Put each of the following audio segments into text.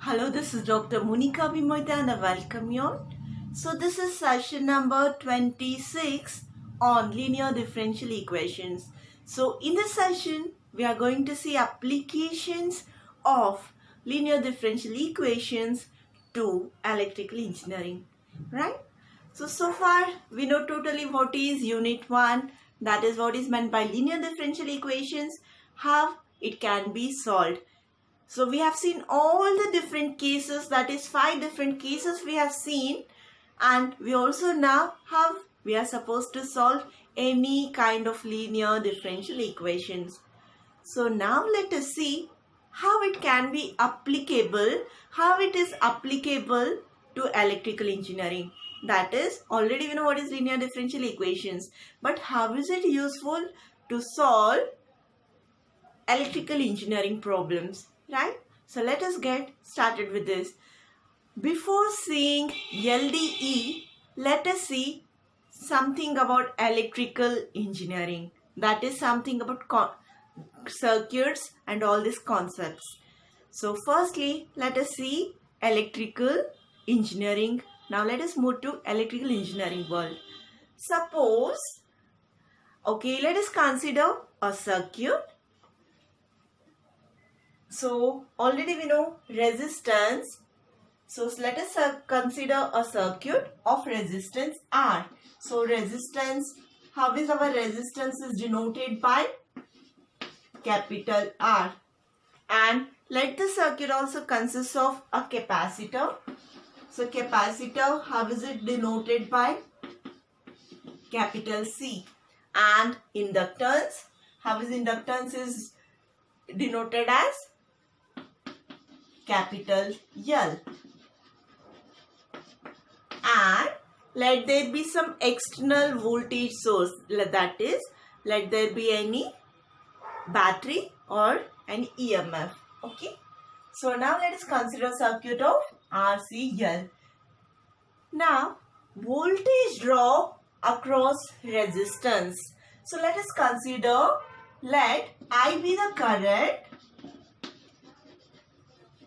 Hello, this is Dr. Monika Bimoita and I welcome you all. So this is session number 26 on linear differential equations. So in this session, we are going to see applications of linear differential equations to electrical engineering, right? So far we know totally what is unit 1, that is what is meant by linear differential equations, how it can be solved. So we have seen all the different cases, that is 5 different cases we have seen, and we also now have, we are supposed to solve any kind of linear differential equations. So now let us see how it can be applicable, how it is applicable to electrical engineering. That is, already we know what is linear differential equations, but how is it useful to solve electrical engineering problems, right? So let us get started with this. Before seeing LDE, let us see something about electrical engineering. That is something about circuits and all these concepts. So firstly, let us see electrical engineering. Now let us move to electrical engineering world. Suppose, okay, let us consider a circuit. So already we know resistance. So let us consider a circuit of resistance R. So resistance, how is our resistance is denoted by capital R. And let the circuit also consist of a capacitor. So capacitor, how is it denoted by capital C. And inductance, how is inductance is denoted as capital L. And let there be some external voltage source, that is, let there be any battery or an EMF. Okay. So now let us consider circuit of RCL. Now voltage drop across resistance. So let us consider, let I be the current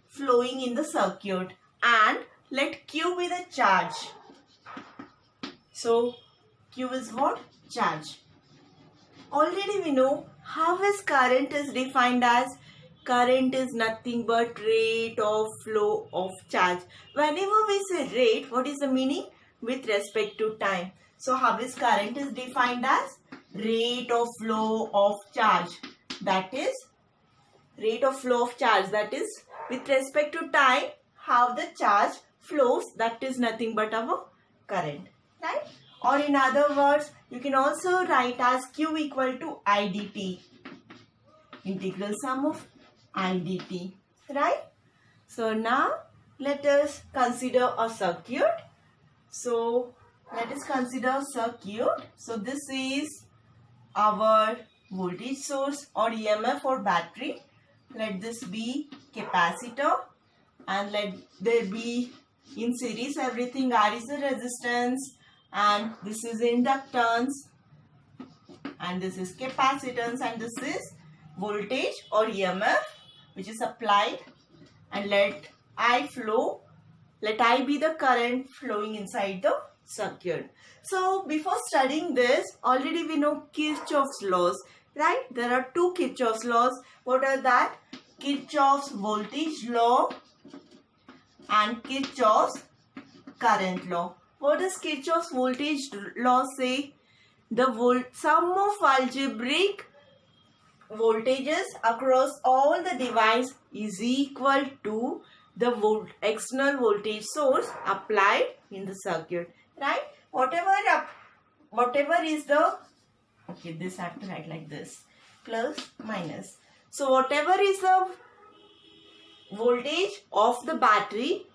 flowing in the circuit and let Q be the charge. So Q is what? Charge. Already we know how is current is defined as, current is nothing but rate of flow of charge. Whenever we say rate, what is the meaning? With respect to time. So how is current is defined as rate of flow of charge. That is rate of flow of charge, that is with respect to time how the charge flows, that is nothing but our current, right? Or in other words, you can also write as Q equal to I dt, integral sum of I dt, right? So now let us consider a circuit. So let us consider circuit. So this is our voltage source or EMF or battery. Let this be capacitor and let there be in series everything. R is the resistance and this is inductance and this is capacitance and this is voltage or EMF which is applied, and let I flow, let I be the current flowing inside the circuit. So before studying this, already we know Kirchhoff's laws, right? There are two Kirchhoff's laws. What are that? Kirchhoff's voltage law and Kirchhoff's current law. What does Kirchhoff's voltage law say? The sum of algebraic voltages across all the device is equal to the external voltage source applied in the circuit, right? Whatever is the, okay, this I have to write like this, plus minus. So whatever is the voltage of the battery,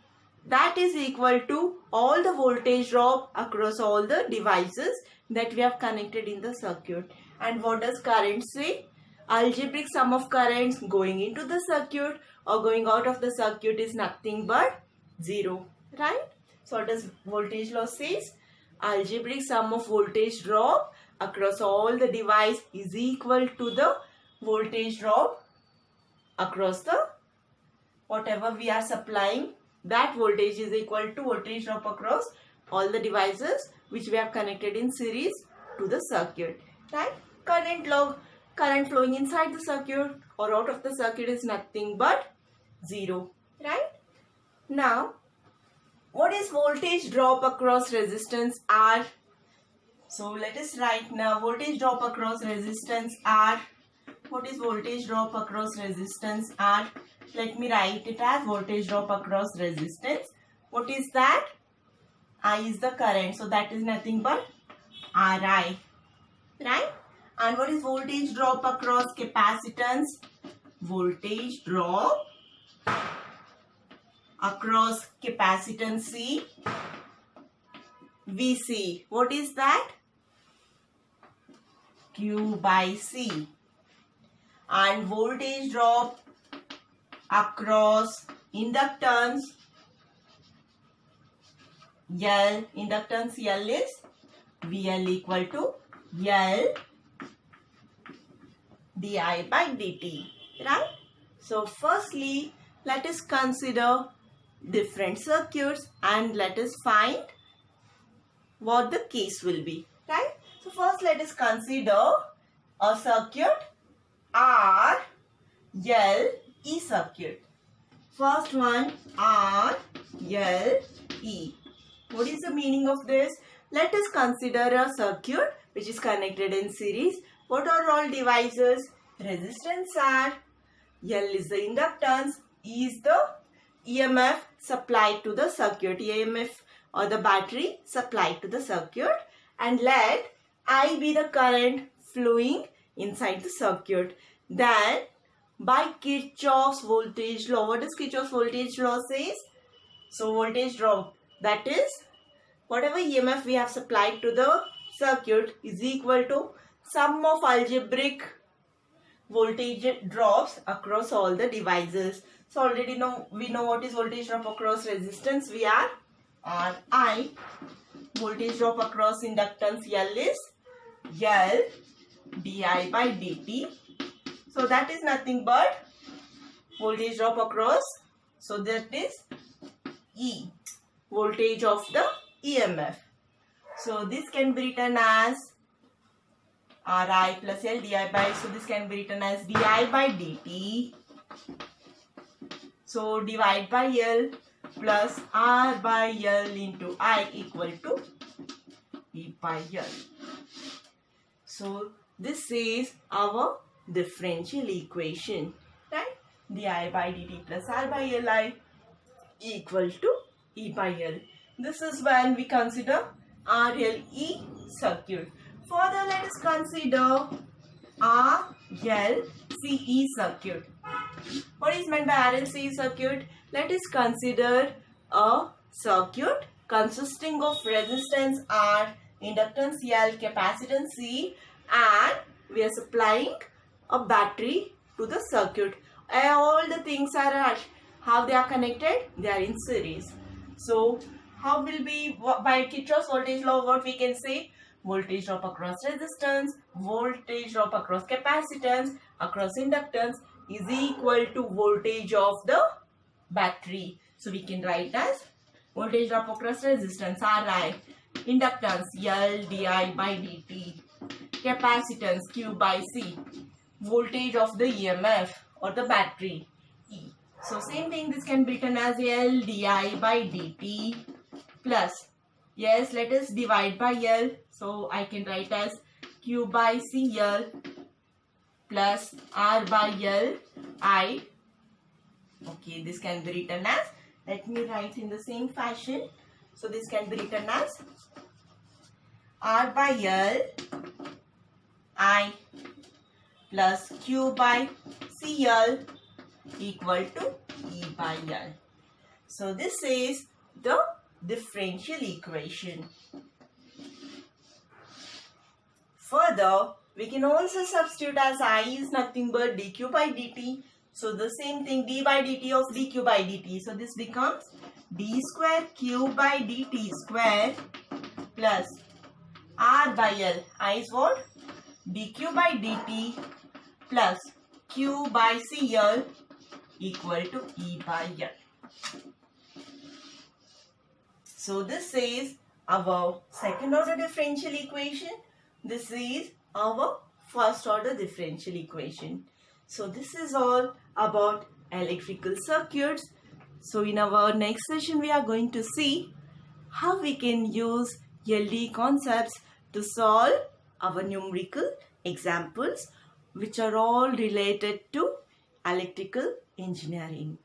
that is equal to all the voltage drop across all the devices that we have connected in the circuit. And what does current say? Algebraic sum of currents going into the circuit or going out of the circuit is nothing but 0, right? So what does voltage law says? Algebraic sum of voltage drop across all the device is equal to the voltage drop across the whatever we are supplying, that voltage is equal to voltage drop across all the devices which we have connected in series to the circuit, right? Current flowing inside the circuit or out of the circuit is nothing but 0, right? Now, what is voltage drop across resistance R? So let us write now voltage drop across resistance R. What is voltage drop across resistance R? Let me write it as voltage drop across resistance. What is that? I is the current, so that is nothing but Ri, right? And what is voltage drop across capacitance? Voltage drop across capacitance C, Vc. What is that? Q by C. And voltage drop across inductance L. Inductance L is VL equal to L di by dt, right? So firstly, let us consider different circuits and let us find what the case will be, right? So first let us consider a circuit R L E circuit. First one R L E. What is the meaning of this? Let us consider a circuit which is connected in series. What are all devices? Resistance R, L is the inductance, E is the EMF supplied to the circuit, EMF or the battery supplied to the circuit, and let I be the current flowing inside the circuit. Then by Kirchhoff's voltage law, what does Kirchhoff's voltage law says? So voltage drop, that is whatever EMF we have supplied to the circuit is equal to sum of algebraic voltage drops across all the devices. So already we know what is voltage drop across resistance VR, Ri. Voltage drop across inductance L is L di by dt. So that is nothing but voltage drop across. So that is E, voltage of the EMF. So this can be written as Ri plus L di by, so this can be written as di by dt. So divide by L plus R by L into I equal to E by L. So this is our differential equation, right? Di by dt plus R by Li equal to E by L. This is when we consider RLE circuit. Further, let us consider RLCE circuit. What is meant by RLCE circuit? Let us consider a circuit consisting of resistance R, inductance L, capacitance C, and we are supplying a battery to the circuit. All the things are how they are connected? They are in series. So how will be, by Kirchhoff's voltage law, what we can say? Voltage drop across resistance, voltage drop across capacitance, across inductance is equal to voltage of the battery. So we can write as voltage drop across resistance Ri, inductance L di by dt, capacitance Q by C, voltage of the EMF or the battery E. So same thing, this can be written as L di by dt plus, yes, let us divide by L. So I can write as Q by CL plus R by L I. Okay, this can be written as, let me write in the same fashion. So this can be written as R by L I plus Q by CL equal to E by L. So this is the differential equation. Further, we can also substitute as I is nothing but dq by dt. So the same thing, d by dt of dq by dt. So this becomes d square q by dt square plus r by l. I is what? dq by dt plus q by cl equal to E by N. So this is our second order differential equation. This is our first order differential equation. So this is all about electrical circuits. So in our next session we are going to see how we can use LD concepts to solve our numerical examples, which are all related to electrical engineering.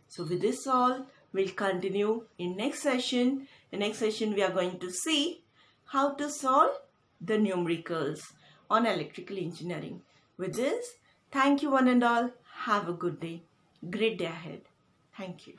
So with this all, we'll continue in next session. In next session, we are going to see how to solve the numericals on electrical engineering. With this, thank you one and all. Have a good day. Great day ahead. Thank you.